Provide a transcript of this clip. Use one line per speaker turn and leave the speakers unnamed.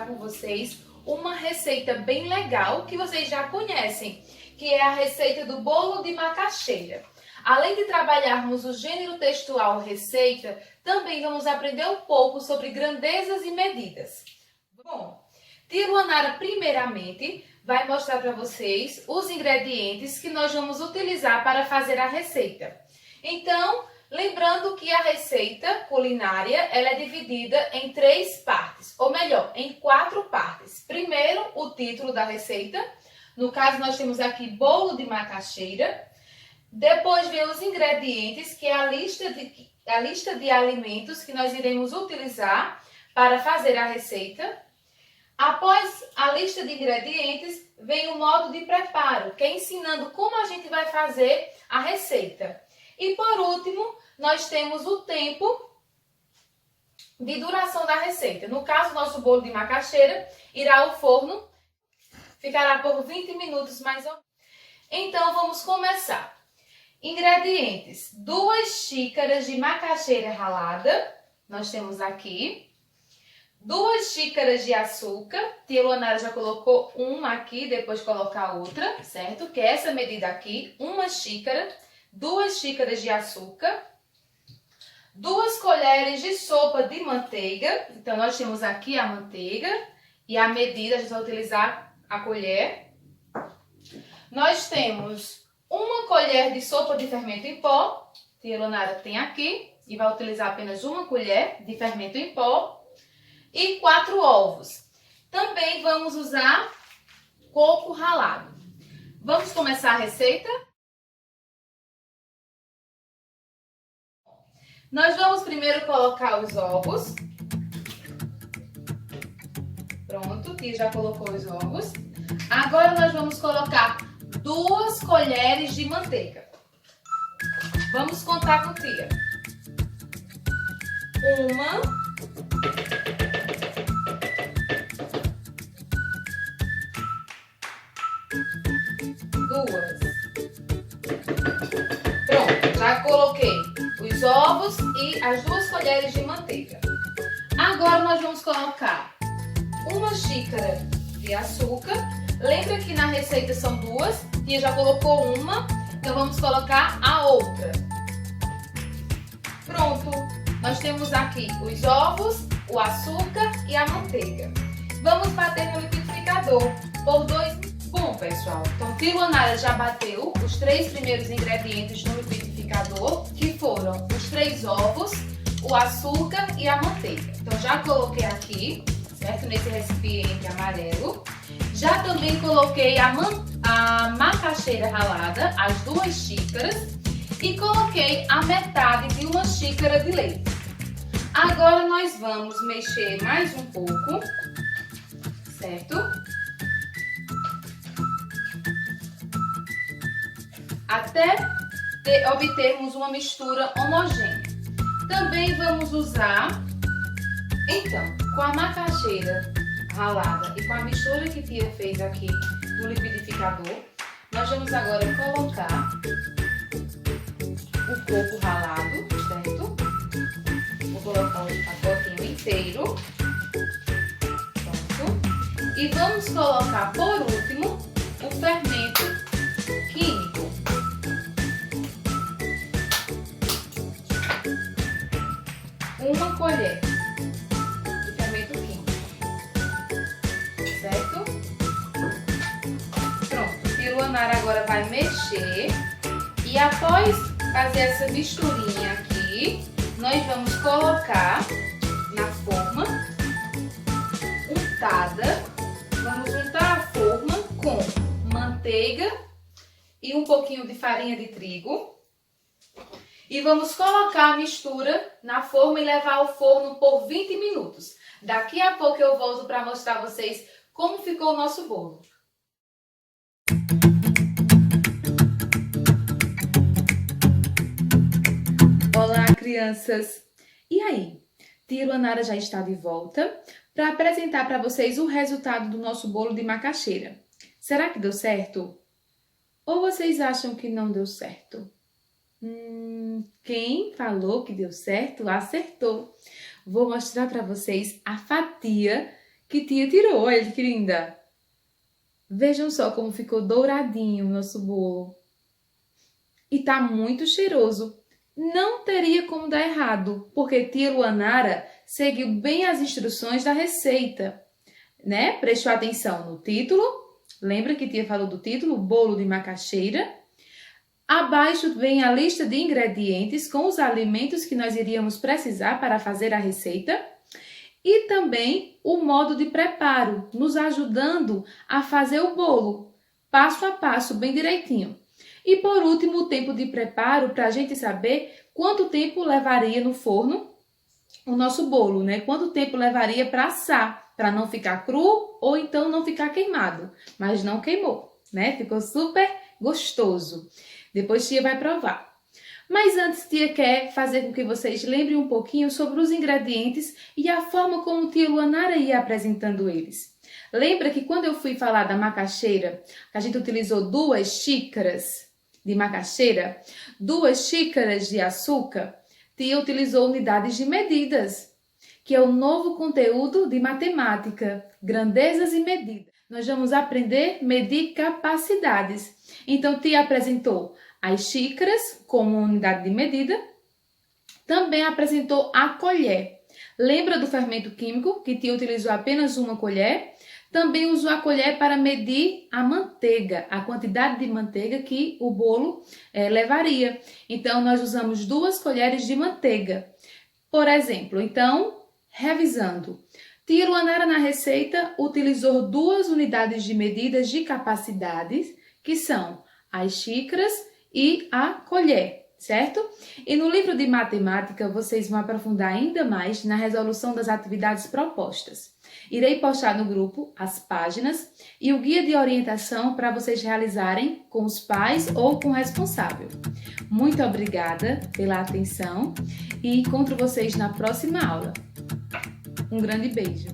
com vocês uma receita bem legal que vocês já conhecem, que é a receita do bolo de macaxeira. Além de trabalharmos o gênero textual receita, também vamos aprender um pouco sobre grandezas e medidas. Bom, tia Luanara primeiramente vai mostrar para vocês os ingredientes que nós vamos utilizar para fazer a receita. Então, lembrando que a receita culinária ela é dividida em 3 partes, ou melhor, em 4 partes. Primeiro, o título da receita. No caso, nós temos aqui bolo de macaxeira. Depois vem os ingredientes, que é a lista de alimentos que nós iremos utilizar para fazer a receita. Após a lista de ingredientes, vem o modo de preparo, que é ensinando como a gente vai fazer a receita. E por último, nós temos o tempo de duração da receita. No caso, nosso bolo de macaxeira irá ao forno, ficará por 20 minutos mais ou menos. Então, vamos começar. Ingredientes: 2 xícaras de macaxeira ralada, nós temos aqui. 2 xícaras de açúcar, tia Luanara já colocou uma aqui, depois colocar outra, certo? Que é essa medida aqui, 1 xícara, 2 xícaras de açúcar, 2 colheres de sopa de manteiga, então nós temos aqui a manteiga e a medida, a gente vai utilizar a colher. Nós temos 1 colher de sopa de fermento em pó, tia Luanara tem aqui, e vai utilizar apenas 1 colher de fermento em pó. E 4 ovos. Também vamos usar coco ralado. Vamos começar a receita? Nós vamos primeiro colocar os ovos. Pronto, tia já colocou os ovos. Agora nós vamos colocar 2 colheres de manteiga. Vamos contar com tia. 1, 2. Pronto, já coloquei os ovos e as 2 colheres de manteiga. Agora nós vamos colocar 1 xícara de açúcar. Lembra que na receita são 2, tia já colocou uma, então vamos colocar a outra. Pronto, nós temos aqui os ovos, o açúcar e a manteiga. Vamos bater no liquidificador por 2 minutos. Bom, pessoal, então tia Luanara já bateu os 3 primeiros ingredientes no liquidificador, que foram os 3 ovos, o açúcar e a manteiga. Então já coloquei aqui, certo? Nesse recipiente amarelo. Já também coloquei a macaxeira ralada, as 2 xícaras, e coloquei a metade de 1 xícara de leite. Agora nós vamos mexer mais um pouco, certo? Até obtermos uma mistura homogênea. Também vamos usar, então, com a macaxeira ralada e com a mistura que tia fez aqui no liquidificador, nós vamos agora colocar o coco ralado, certo? Vou colocar o pacotinho inteiro. Pronto. E vamos colocar, por último, o fermento químico. 1 colher de fermento químico, certo? Pronto, tia Luanara agora vai mexer e após fazer essa misturinha aqui, nós vamos colocar na forma untada. Vamos untar a forma com manteiga e um pouquinho de farinha de trigo. E vamos colocar a mistura na forma e levar ao forno por 20 minutos. Daqui a pouco eu volto para mostrar a vocês como ficou o nosso bolo. Olá, crianças! E aí? Tia Luanara já está de volta para apresentar para vocês o resultado do nosso bolo de macaxeira. Será que deu certo? Ou vocês acham que não deu certo? Quem falou que deu certo, acertou. Vou mostrar para vocês a fatia que tia tirou. Olha que linda! Vejam só como ficou douradinho o nosso bolo. E tá muito cheiroso. Não teria como dar errado, porque tia Luanara seguiu bem as instruções da receita, né? Prestou atenção no título. Lembra que tia falou do título? Bolo de macaxeira. Abaixo vem a lista de ingredientes com os alimentos que nós iríamos precisar para fazer a receita. E também o modo de preparo, nos ajudando a fazer o bolo, passo a passo, bem direitinho. E por último, o tempo de preparo, para a gente saber quanto tempo levaria no forno o nosso bolo, né? Quanto tempo levaria para assar, para não ficar cru ou então não ficar queimado. Mas não queimou, né? Ficou super gostoso. Depois tia vai provar. Mas antes, tia quer fazer com que vocês lembrem um pouquinho sobre os ingredientes e a forma como tia Luanara ia apresentando eles. Lembra que quando eu fui falar da macaxeira, a gente utilizou 2 xícaras de macaxeira, 2 xícaras de açúcar? Tia utilizou unidades de medidas, que é o novo conteúdo de matemática, grandezas e medidas. Nós vamos aprender a medir capacidades. Então, tia apresentou as xícaras como unidade de medida, também apresentou a colher. Lembra do fermento químico, que tia utilizou apenas uma colher? Também usou a colher para medir a manteiga, a quantidade de manteiga que o bolo levaria. Então, nós usamos 2 colheres de manteiga. Por exemplo, então, revisando. Tia Luanara na receita utilizou 2 unidades de medidas de capacidades, que são as xícaras e a colher, certo? E no livro de matemática, vocês vão aprofundar ainda mais na resolução das atividades propostas. Irei postar no grupo as páginas e o guia de orientação para vocês realizarem com os pais ou com o responsável. Muito obrigada pela atenção e encontro vocês na próxima aula. Um grande beijo!